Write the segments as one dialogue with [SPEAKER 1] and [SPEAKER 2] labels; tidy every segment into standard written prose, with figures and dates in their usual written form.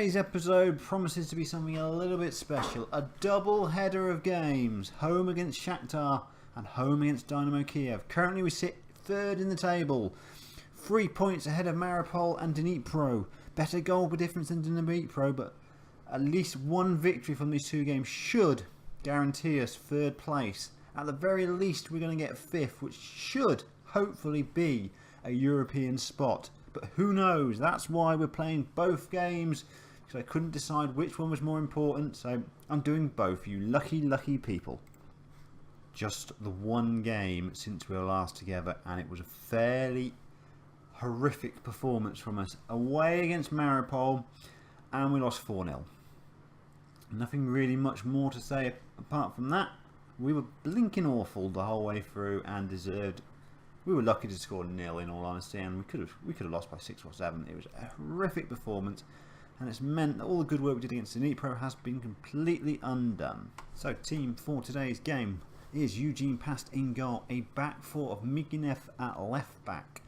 [SPEAKER 1] Today's episode promises to be something a little bit special. A double header of games. Home against Shahktar and home against Dynamo Kiev. Currently we sit third in the table. 3 points ahead of Mariupol and Dnipro. Better goal difference than Dnipro, but at least one victory from these two games should guarantee us third place. At the very least we're going to get fifth, which should hopefully be a European spot. But who knows? That's why we're playing both games, because I couldn't decide which one was more important, so I'm doing both, you lucky, lucky people. Just the one game since we were last together, and it was a fairly horrific performance from us. Away against Mariupol, and we lost 4-0. Nothing really much more to say apart from that. We were blinking awful the whole way through and deserved. We were lucky to score 0 in all honesty, and we could have lost by 6 or 7. It was a horrific performance, and it's meant that all the good work we did against Dnipro has been completely undone. So team for today's game is Eugene Past in goal, a back four of Mikinev at left back,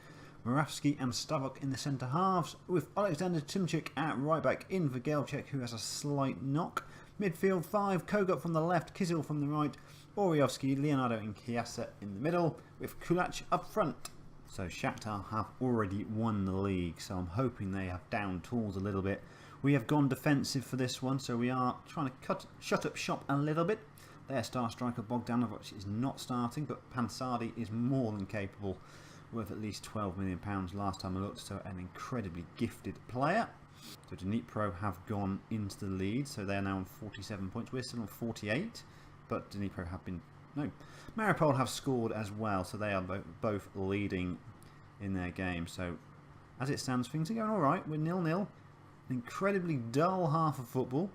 [SPEAKER 1] Moravsky and Stavok in the centre halves, with Alexander Timchuk at right back in for Gelchek, who has a slight knock. Midfield 5, Kogut from the left, Kizil from the right, Oriovsky, Leonardo and Kiasa in the middle, with Kulach up front. So Shahktar have already won the league, so I'm hoping they have down tools a little bit. We have gone defensive for this one, so we are trying to shut up shop a little bit. Their star striker Bogdanovic is not starting, but Pansardi is more than capable, worth at least £12 million last time I looked, so an incredibly gifted player. So Dnipro have gone into the lead, so they're now on 47 points. We're still on 48. But Dnipro have been... No. Mariupol have scored as well, so they are both leading in their game. So, as it stands, things are going alright. We're 0-0. An incredibly dull half of football.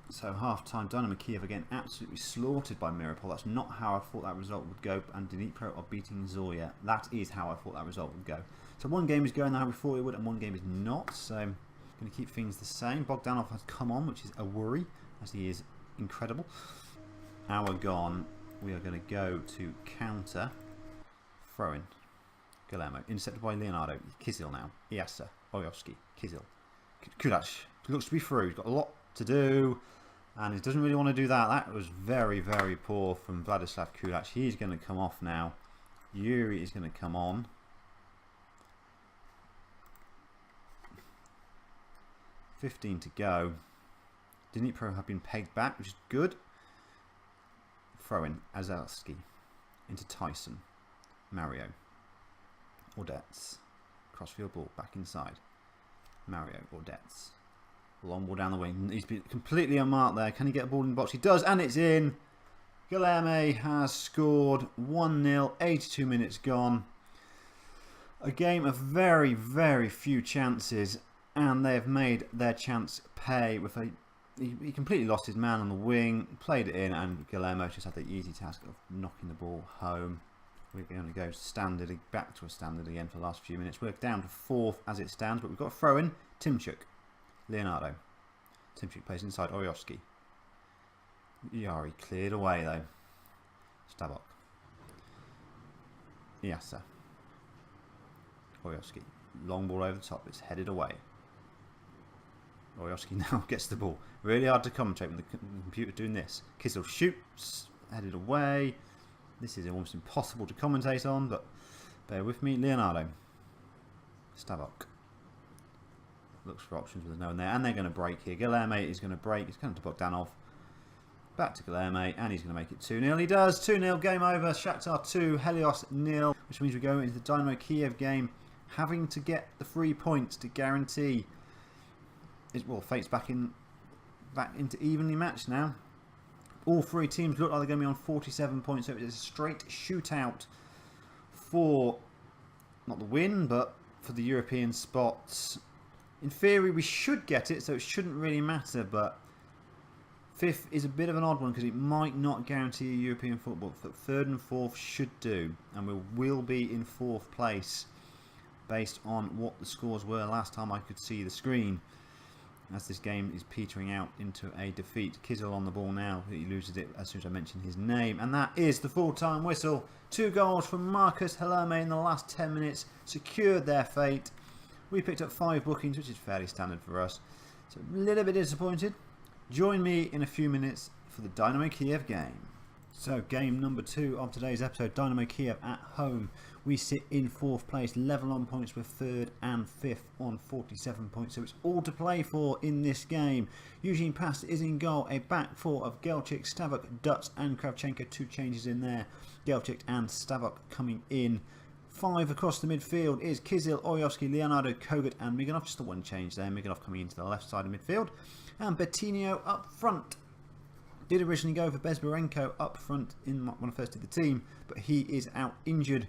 [SPEAKER 1] So, half-time, Dynamo Kiev again absolutely slaughtered by Mariupol. That's not how I thought that result would go. And Dnipro are beating Zoya. That is how I thought that result would go. So, one game is going how we thought it would, and one game is not. So, I'm going to keep things the same. Bogdanov has come on, which is a worry, as he is incredible. Hour gone, we are going to go to counter. Throw-in. Guillermo. Intercepted by Leonardo. Kizil now. Iasa. Oyovsky. Kizil. Kulach. Looks to be through. He's got a lot to do. And he doesn't really want to do that. That was very, very poor from Vladislav Kulach. He's going to come off now. Yuri is going to come on. $15 to go. Dnipro have been pegged back, which is good. Throw-in, Azalski into Tyson, Mario, Ordetz, crossfield ball back inside, Mario, Ordetz, long ball down the wing. He's been completely unmarked there. Can he get a ball in the box? He does, and it's in. Guilherme has scored 1-0, 82 minutes gone. A game of very, very few chances, and they have made their chance pay with a... He completely lost his man on the wing, played it in, and Guillermo just had the easy task of knocking the ball home. We're going to go standard, back to a standard again for the last few minutes. We're down to 4th as it stands, but we've got a throw-in. Timchuk, Leonardo. Timchuk plays inside Oriovsky. Yari cleared away though. Stavok. Iasa. Oriovsky. Long ball over the top, it's headed away. Oriovsky now gets the ball. Really hard to commentate when the computer doing this. Kizil shoots, headed away. This is almost impossible to commentate on, but bear with me. Leonardo. Stavok. Looks for options with no one there, and they're going to break here. Guilherme is going to break. He's coming to Bogdanov. Back to Guilherme, and he's going to make it 2-0. He does. 2-0, game over. Shahktar 2, Gelios 0, which means we go into the Dynamo Kiev game having to get the 3 points to guarantee... Well, fate's back into evenly matched now. All three teams look like they're going to be on 47 points, so it's a straight shootout for, not the win, but for the European spots. In theory, we should get it, so it shouldn't really matter, but 5th is a bit of an odd one because it might not guarantee a European football, but 3rd and 4th should do, and we will be in 4th place based on what the scores were last time I could see the screen. As this game is petering out into a defeat. Kizil on the ball now. He loses it as soon as I mention his name. And that is the full-time whistle. 2 goals from Marcus Hellerme in the last 10 minutes. Secured their fate. We picked up 5 bookings, which is fairly standard for us. So a little bit disappointed. Join me in a few minutes for the Dynamo Kiev game. So game number 2 of today's episode, Dynamo Kiev at home. We sit in 4th place, level on points with 3rd and 5th on 47 points. So it's all to play for in this game. Eugene Past is in goal. A back four of Gelchik, Stavok, Dutz and Kravchenko. 2 changes in there. Gelchik and Stavok coming in. 5 across the midfield is Kizil, Oryovsky, Leonardo, Kogut and Miganov. Just the 1 change there. Miganov coming into the left side of midfield. And Bettinio up front. Did originally go for Bezberenko up front when I first did the team, but he is out injured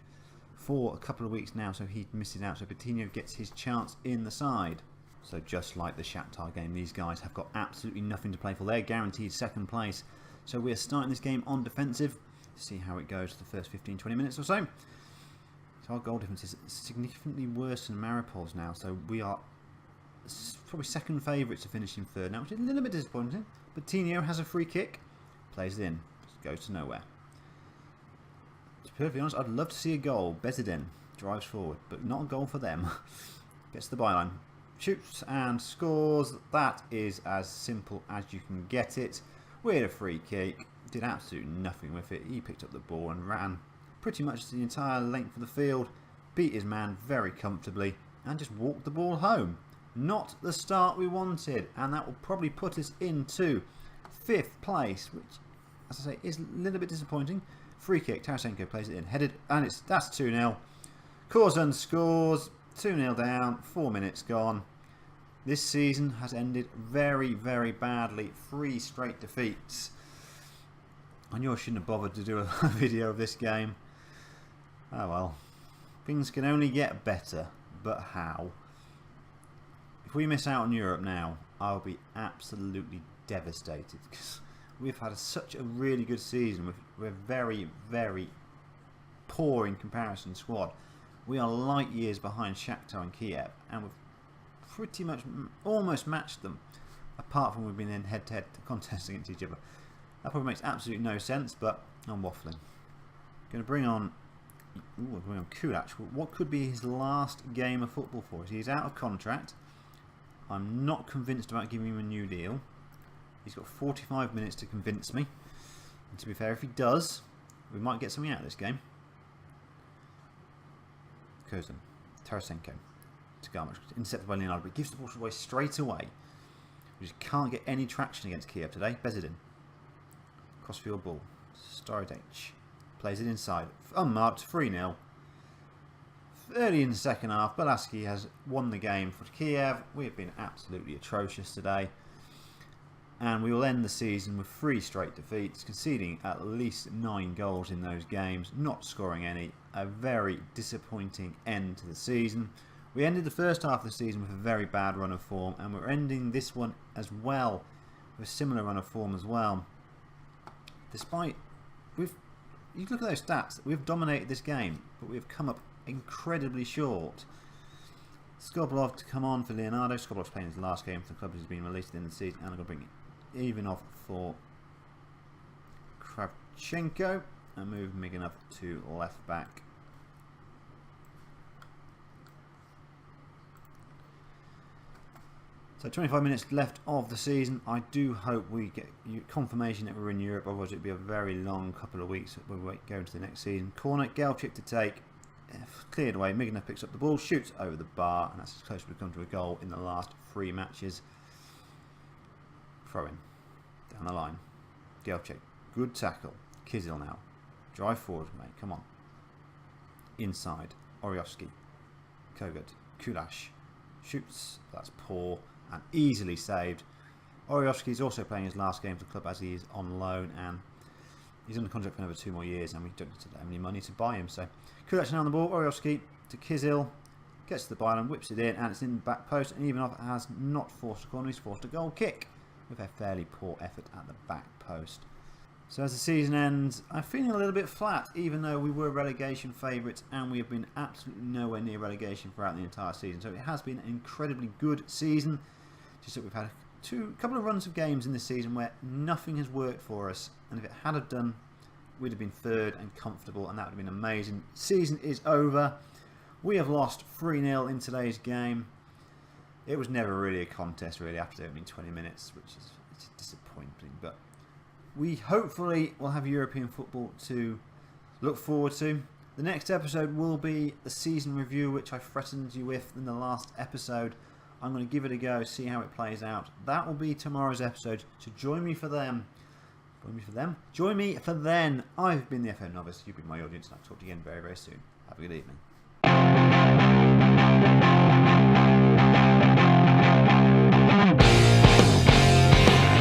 [SPEAKER 1] for a couple of weeks now, so he misses out. So Bettinio gets his chance in the side. So just like the Shahktar game, these guys have got absolutely nothing to play for. They're guaranteed 2nd place. So we're starting this game on defensive. See how it goes for the first 15-20 minutes or so. So our goal difference is significantly worse than Maripol's now. So we are probably 2nd favourites to finish in 3rd now, which is a little bit disappointing. Bettinio has a free kick, plays it in, goes to nowhere. To be perfectly honest, I'd love to see a goal. Bezidin drives forward, but not a goal for them. Gets the byline, shoots and scores. That is as simple as you can get it. With a free kick, did absolutely nothing with it. He picked up the ball and ran pretty much the entire length of the field, beat his man very comfortably, and just walked the ball home. Not the start we wanted, and that will probably put us into 5th place, which, as I say, is a little bit disappointing. Free kick, Tarasenko plays it in, headed, and that's 2-0. Korzun scores, 2-0 down, 4 minutes gone. This season has ended very, very badly. 3 straight defeats. I knew I shouldn't have bothered to do a video of this game. Oh well. Things can only get better, but how? If we miss out on Europe now, I'll be absolutely devastated because we've had such a really good season. We're very, very poor in comparison squad. We are light years behind Shahktar and Kiev, and we've pretty much almost matched them, apart from we've been in head-to-head contests against each other. That probably makes absolutely no sense, but I'm waffling. Going to bring on Kulach. What could be his last game of football for us? He's out of contract. I'm not convinced about giving him a new deal. He's got 45 minutes to convince me. And to be fair, if he does, we might get something out of this game. Korzun, Tarasenko, Tagarmach, intercepted by Leonardo, but gives the ball away straight away. We just can't get any traction against Kiev today. Bezidin, crossfield ball, Storage plays it inside, unmarked, 3-0. Early in the 2nd half, Belaski has won the game for Kiev. We have been absolutely atrocious today. And we will end the season with 3 straight defeats, conceding at least 9 goals in those games, not scoring any. A very disappointing end to the season. We ended the first half of the season with a very bad run of form, and we're ending this one as well with a similar run of form as well. Despite, you look at those stats, we've dominated this game, but we've come up incredibly short. Skoblov to come on for Leonardo. Skoblov's playing his last game for the club. He's been released in the season, and I'm going to bring Ivanov for Kravchenko and move Miganov to left back. So 25 minutes left of the season. I do hope we get confirmation that we're in Europe, otherwise it'll be a very long couple of weeks when we go into the next season. Corner, Gelchik to take. Cleared away, Miganov picks up the ball, shoots over the bar, and that's as close as we've come to a goal in the last 3 matches. Throw in, down the line. Gelchik, good tackle. Kizil now. Drive forward, mate, come on. Inside, Oryovsky. Kogut, Kulach. Shoots, that's poor, and easily saved. Oryovsky is also playing his last game for the club as he is on loan, and he's under contract for another 2 more years, and we don't have any money to buy him. So Kulach now on the ball. Oryovsky to Kizil, gets to the byline, whips it in, and it's in the back post. And Ivanov has not forced a corner; he's forced a goal kick with a fairly poor effort at the back post. So as the season ends, I'm feeling a little bit flat, even though we were relegation favourites, and we have been absolutely nowhere near relegation throughout the entire season. So it has been an incredibly good season. Just that we've had a couple of runs of games in this season where nothing has worked for us, and if it had have done, we'd have been 3rd and comfortable, and that would have been amazing. Season is over. We have lost 3-0 in today's game. it was never really a contest really after the opening 20 minutes, which is disappointing. But we hopefully will have European football to look forward to. The next episode will be the season review, which I threatened you with in the last episode. I'm going to give it a go, see how it plays out. That will be tomorrow's episode, so join me for them. Join me for then. I've been the FM Novice, you've been my audience, and I'll talk to you again very, very soon. Have a good evening.